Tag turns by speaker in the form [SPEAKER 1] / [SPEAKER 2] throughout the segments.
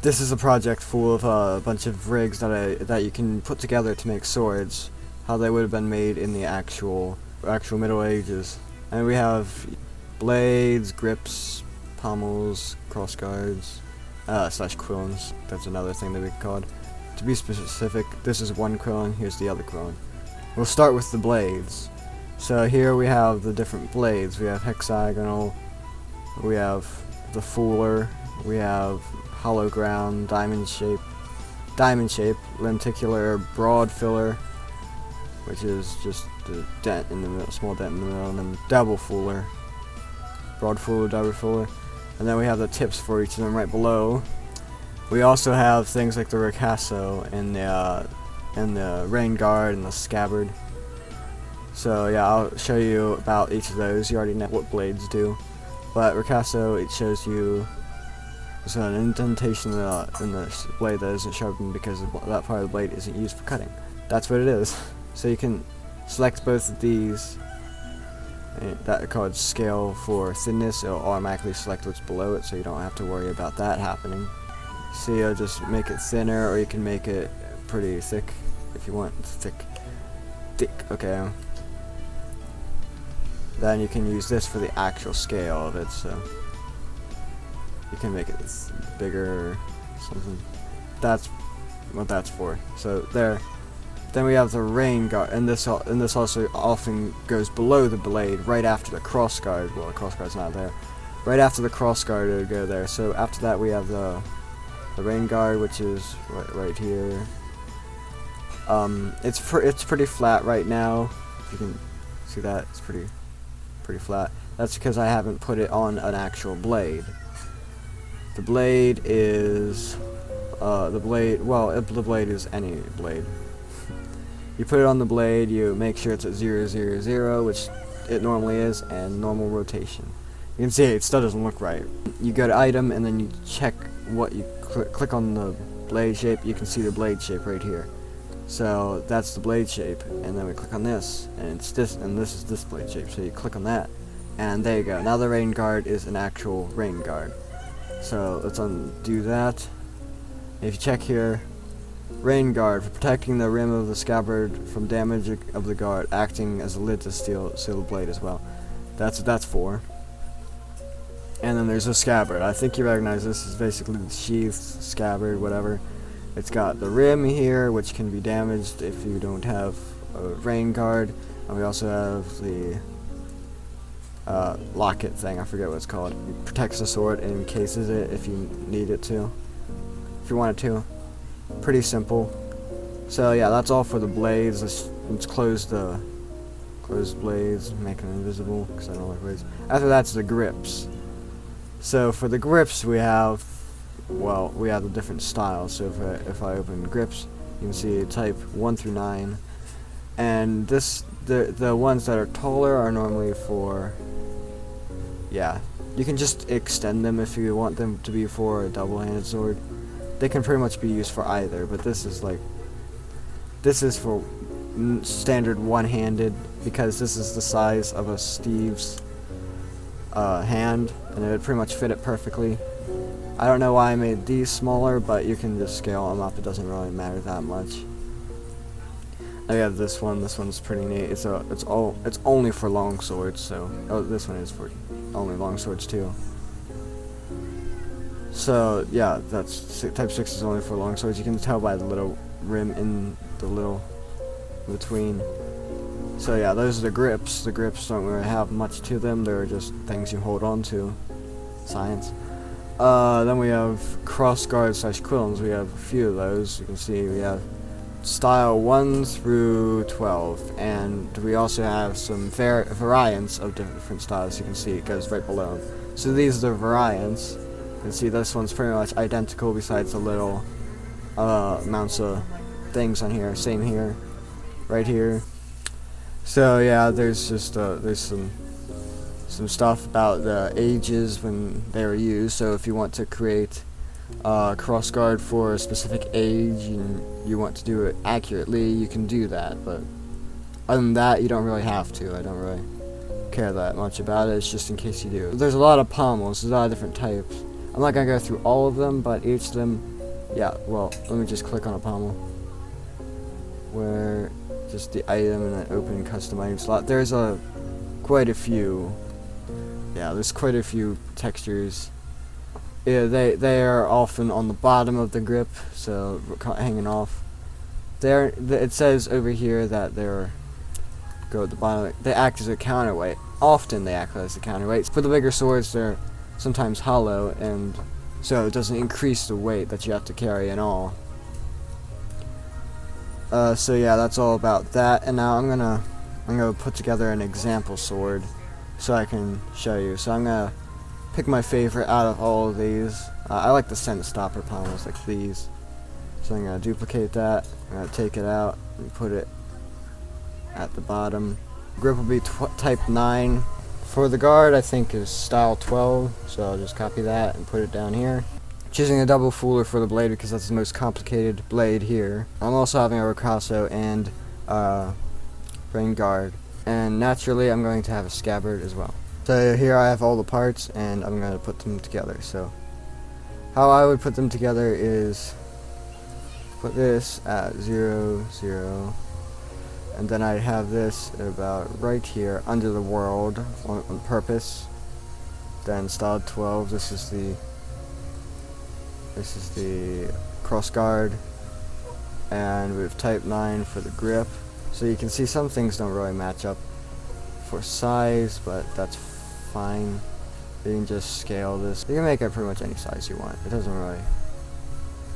[SPEAKER 1] This is a project full of a bunch of rigs that you can put together to make swords, how they would have been made in the actual Middle Ages. And we have blades, grips, pommels, crossguards, slash quillons. That's another thing that we called. To be specific, this is one quillon, here's the other quillon. We'll start with the blades. So here we have the different blades. We have hexagonal, we have the fuller, we have hollow ground, diamond shape, lenticular, broad filler, which is just a dent in the middle, small dent in the middle, and then double fuller, broad fuller, double fuller, and then we have the tips for each of them right below. We also have things like the ricasso and the rain guard and the scabbard. So yeah, I'll show you about each of those. You already know what blades do, but ricasso, it shows you there's an indentation in the blade that isn't sharpened because that part of the blade isn't used for cutting. That's what it is. So you can select both of these. That called scale for thinness. It'll automatically select what's below it, so you don't have to worry about that happening. So you'll just make it thinner, or you can make it pretty thick if you want. Thick. Okay. Then you can use this for the actual scale of it. So you can make it bigger or something. That's what that's for. So there. Then we have the rain guard, and this also often goes below the blade, right after the cross guard. Well, the cross guard's not there. Right after the cross guard, it would go there. So after that, we have the rain guard, which is right here. It's pretty flat right now. If you can see that, it's pretty flat. That's because I haven't put it on an actual blade. The blade is the blade is any blade. You put it on the blade, you make sure it's at 0, 0, 0, which it normally is, and normal rotation. You can see it still doesn't look right. You go to item, and then you check what you click on the blade shape. You can see the blade shape right here. So that's the blade shape, and then we click on this, and it's this, and this is this blade shape. So you click on that, and there you go. Now the rain guard is an actual rain guard. So let's undo that. If you check here, rain guard, for protecting the rim of the scabbard from damage of the guard, acting as a lid to seal the blade as well. That's what that's for. And then there's a scabbard. I think you recognize this is basically the sheath, scabbard, whatever. It's got the rim here, which can be damaged if you don't have a rain guard. And we also have the locket thing, I forget what it's called. It protects the sword and encases it if you need it to. If you want it to. Pretty simple. So yeah, that's all for the blades. Let's close the blades, make them invisible because I don't like blades. After that's the grips. So for the grips we have the different styles. So if I open grips, you can see type 1 through 9, and the ones that are taller are normally for, yeah, you can just extend them if you want them to be for a double-handed sword. They can pretty much be used for either, but this is for standard one-handed, because this is the size of a Steve's hand, and it would pretty much fit it perfectly. I don't know why I made these smaller, but you can just scale them up. It doesn't really matter that much. I have this one. This one's pretty neat. It's only for long swords. So this one is for only long swords too. So yeah, that's type 6 is only for long swords. You can tell by the little rim in the little between. So yeah, those are the grips. The grips don't really have much to them. They're just things you hold on to. Science. Then we have cross guard / quillons. We have a few of those. You can see we have style 1 through 12, and we also have some variants of different styles. You can see it goes right below them. So these are the variants. You can see this one's pretty much identical, besides the little amounts of things on here. Same here, right here. So yeah, there's just there's some stuff about the ages when they were used. So if you want to create cross guard for a specific age and you want to do it accurately, you can do that. But other than that, you don't really have to. I don't really care that much about it. It's just in case you do. There's a lot of pommels. There's a lot of different types. I'm not gonna go through all of them, but each of them yeah, well, let me just click on a pommel. Where just the item and then open custom item slot. There's quite a few. Yeah, there's quite a few textures. Yeah, they are often on the bottom of the grip, so hanging off. It says over here that go at the bottom. They act as a counterweight. Often they act as a counterweight. For the bigger swords, they're sometimes hollow, and so it doesn't increase the weight that you have to carry in all. So yeah, that's all about that. And now I'm gonna put together an example sword so I can show you. So I'm gonna pick my favorite out of all of these. I like the scent stopper pommels like these. So I'm gonna duplicate that. I'm gonna take it out and put it at the bottom. Grip will be type 9. For the guard, I think is style 12. So I'll just copy that and put it down here. Choosing a double fuller for the blade because that's the most complicated blade here. I'm also having a ricasso and rain guard, and naturally I'm going to have a scabbard as well. So here I have all the parts and I'm going to put them together. So how I would put them together is put this at 0, 0, and then I'd have this about right here under the world on purpose. Then style 12, this is the cross guard, and we have type 9 for the grip. So you can see some things don't really match up for size, but that's fine. You can just scale this. You can make it pretty much any size you want. It doesn't really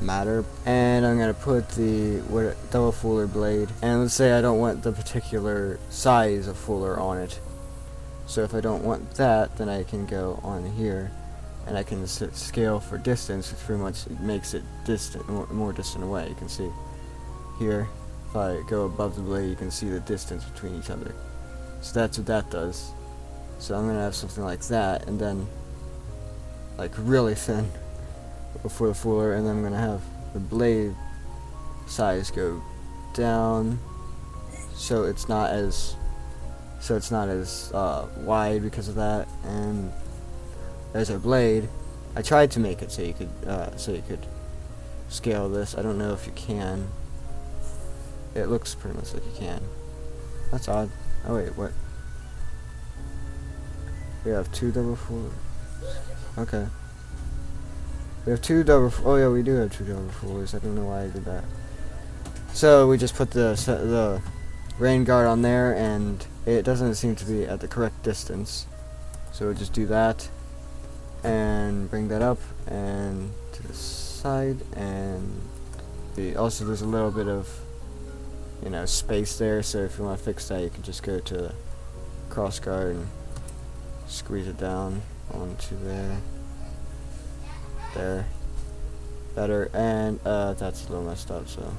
[SPEAKER 1] matter. And I'm gonna put the double fuller blade, and let's say I don't want the particular size of fuller on it. So if I don't want that, then I can go on here and I can scale for distance, which pretty much makes it more distant away. You can see here, if I go above the blade, you can see the distance between each other. So that's what that does. So I'm gonna have something like that, and then like really thin for the fuller, and then I'm gonna have the blade size go down, so it's not as wide because of that. And there's our blade. I tried to make it so you could scale this. I don't know if you can. It looks pretty much like you can. That's odd. Oh wait, what? We have 2 double fullers. Okay. We have 2 double. Oh yeah, we do have 2 double fullers. I don't know why I did that. So we just put the rain guard on there, and it doesn't seem to be at the correct distance. So we'll just do that, and bring that up and to the side, and also there's a little bit of space there, so if you want to fix that, you can just go to cross guard and squeeze it down onto there, better. And that's a little messed up, so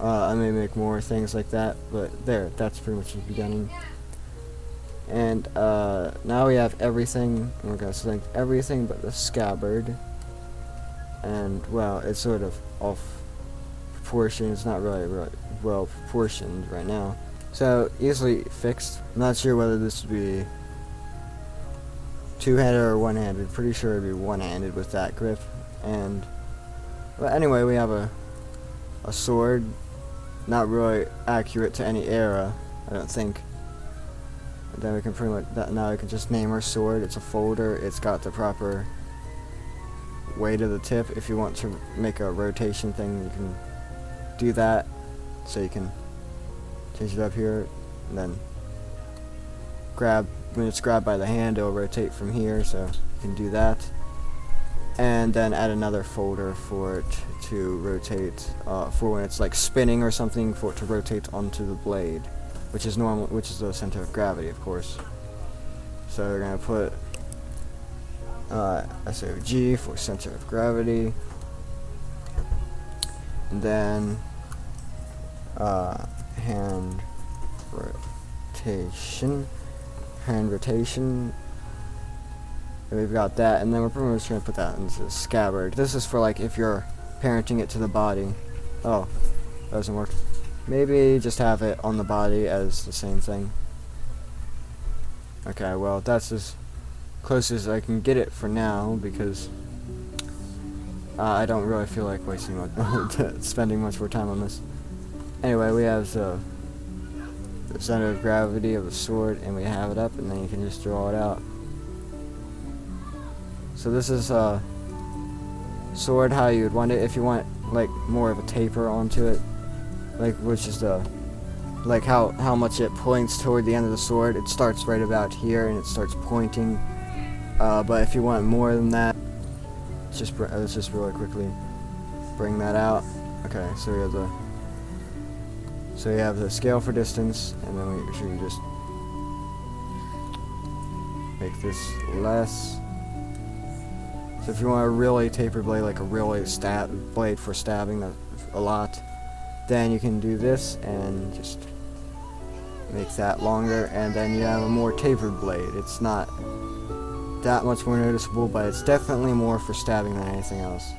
[SPEAKER 1] I may make more things like that, but that's pretty much the beginning. And now we have everything, and we're going to select everything but the scabbard. And well, it's sort of off proportion. It's not really well proportioned right now, so easily fixed. I'm not sure whether this would be two-handed or one-handed. Pretty sure it'd be one-handed with that grip. And but anyway, we have a sword, not really accurate to any era, I don't think. And then we can pretty much now we can just name our sword. It's a folder. It's got the proper weight of the tip. If you want to make a rotation thing, you can do that. So you can change it up here, and then when it's grabbed by the hand, it'll rotate from here. So you can do that, and then add another folder for it to rotate for when it's like spinning or something, for it to rotate onto the blade, which is the center of gravity, of course. So we're gonna put SOG for center of gravity, and then hand rotation. And we've got that, and then we're pretty much gonna put that into the scabbard. This is for like if you're parenting it to the body. Oh, that doesn't work. Maybe just have it on the body as the same thing. Okay, well that's as close as I can get it for now, because I don't really feel like wasting much, spending much more time on this. Anyway, we have the center of gravity of the sword, and we have it up, and then you can just draw it out. So this is sword how you'd want it if you want like more of a taper onto it, like which is the like how much it points toward the end of the sword. It starts right about here and it starts pointing. But if you want more than that, let's just really quickly bring that out. Okay, so you have the scale for distance, and then we should just make this less. So if you want a really tapered blade, like a really blade for stabbing a lot, then you can do this and just make that longer, and then you have a more tapered blade. It's not that much more noticeable, but it's definitely more for stabbing than anything else.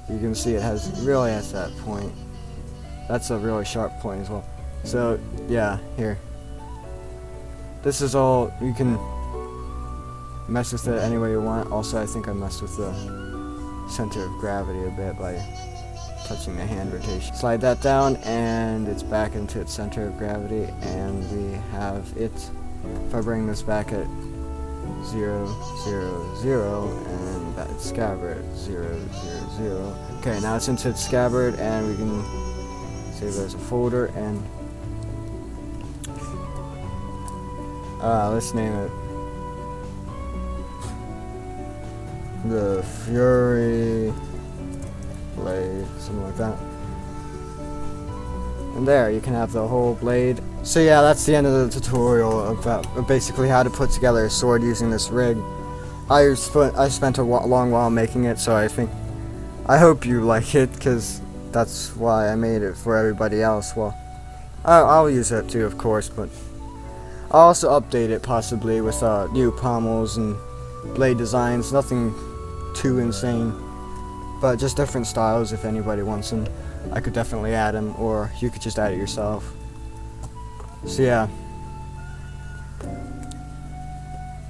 [SPEAKER 1] You can see it really has that point. That's a really sharp point as well. So yeah, here. This is all, you can mess with it any way you want. Also, I think I messed with the center of gravity a bit by touching the hand rotation. Slide that down and it's back into its center of gravity, and we have it. If I bring this back at 0, 0, 0, and that scabbard 0, 0, 0. Okay, now it's into its scabbard, and we can save it as a folder, and let's name it the Fury Blade, something like that. And there, you can have the whole blade. So yeah, that's the end of the tutorial about basically how to put together a sword using this rig. I spent a long while making it, so I hope you like it, because that's why I made it for everybody else. Well, I'll use that too, of course, but I'll also update it possibly with new pommels and blade designs. Nothing too insane, but just different styles. If anybody wants them, I could definitely add them, or you could just add it yourself. So yeah,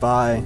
[SPEAKER 1] bye.